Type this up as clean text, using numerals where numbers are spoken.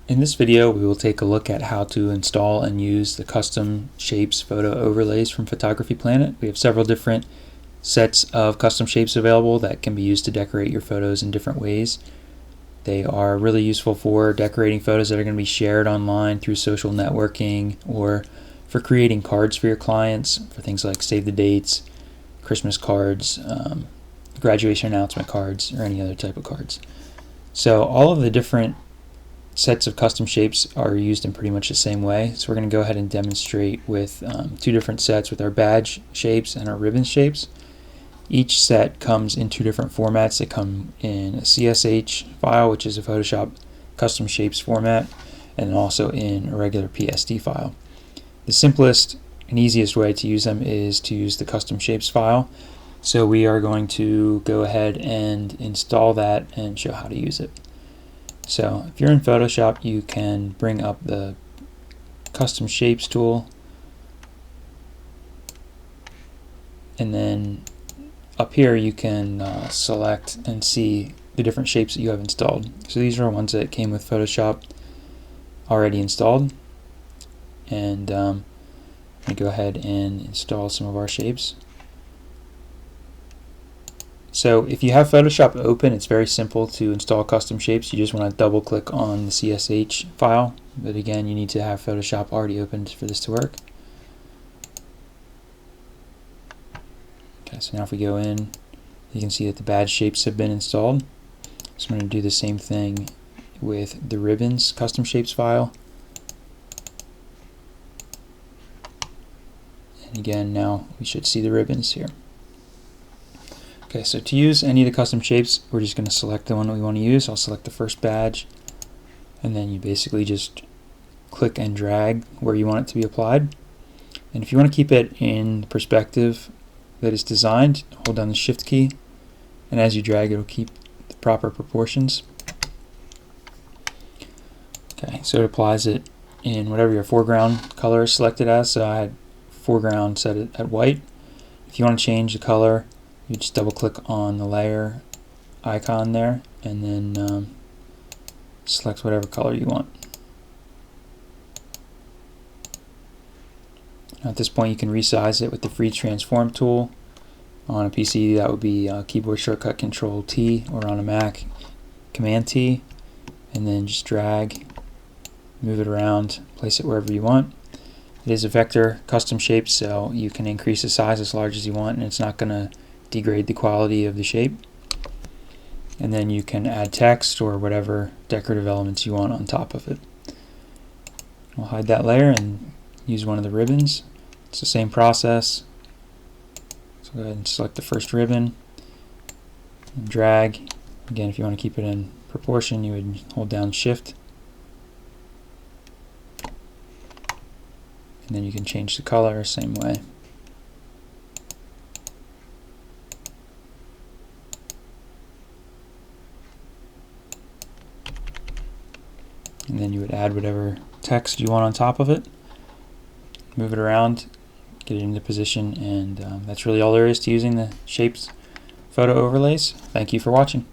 In this video, we will take a look at how to install and use the custom shapes photo overlays from Photography Planet. We have several different sets of custom shapes available that can be used to decorate your photos in different ways. They are really useful for decorating photos that are going to be shared online through social networking, or for creating cards for your clients for things like save the dates, Christmas cards, graduation announcement cards, or any other type of cards. So all of the different sets of custom shapes are used in pretty much the same way. So we're going to go ahead and demonstrate with two different sets with our badge shapes and our ribbon shapes. Each set comes in two different formats. They come in a CSH file, which is a Photoshop custom shapes format, and also in a regular PSD file. The simplest and easiest way to use them is to use the custom shapes file. So we are going to go ahead and install that and show how to use it. So if you're in Photoshop, you can bring up the custom shapes tool, and then up here you can select and see the different shapes that you have installed. So these are ones that came with Photoshop already installed, and I'm going to go ahead and install some of our shapes. So if you have Photoshop open, it's very simple to install custom shapes. You just want to double click on the CSH file, but again, you need to have Photoshop already opened for this to work. Okay, so now if we go in, you can see that the badge shapes have been installed. So I'm going to do the same thing with the ribbons custom shapes file. And again, now we should see the ribbons here. Okay, so to use any of the custom shapes, we're just going to select the one that we want to use. I'll select the first badge, and then you basically just click and drag where you want it to be applied. And if you want to keep it in the perspective that it's designed, hold down the Shift key, and as you drag, it'll keep the proper proportions. Okay, so it applies it in whatever your foreground color is selected as. So I had foreground set it at white. If you want to change the color, you just double click on the layer icon there, and then select whatever color you want. Now at this point, you can resize it with the free transform tool. On a PC, that would be keyboard shortcut Control T, or on a Mac, Command T, and then just drag, move it around, place it wherever you want. It is a vector custom shape, so you can increase the size as large as you want, and it's not going to degrade the quality of the shape. And then you can add text or whatever decorative elements you want on top of it. I'll hide that layer and use one of the ribbons. It's the same process. So go ahead and select the first ribbon and drag. Again, if you want to keep it in proportion, you would hold down Shift, and then you can change the color same way. And then you would add whatever text you want on top of it, move it around, get it into position, and that's really all there is to using the shapes photo overlays. Thank you for watching.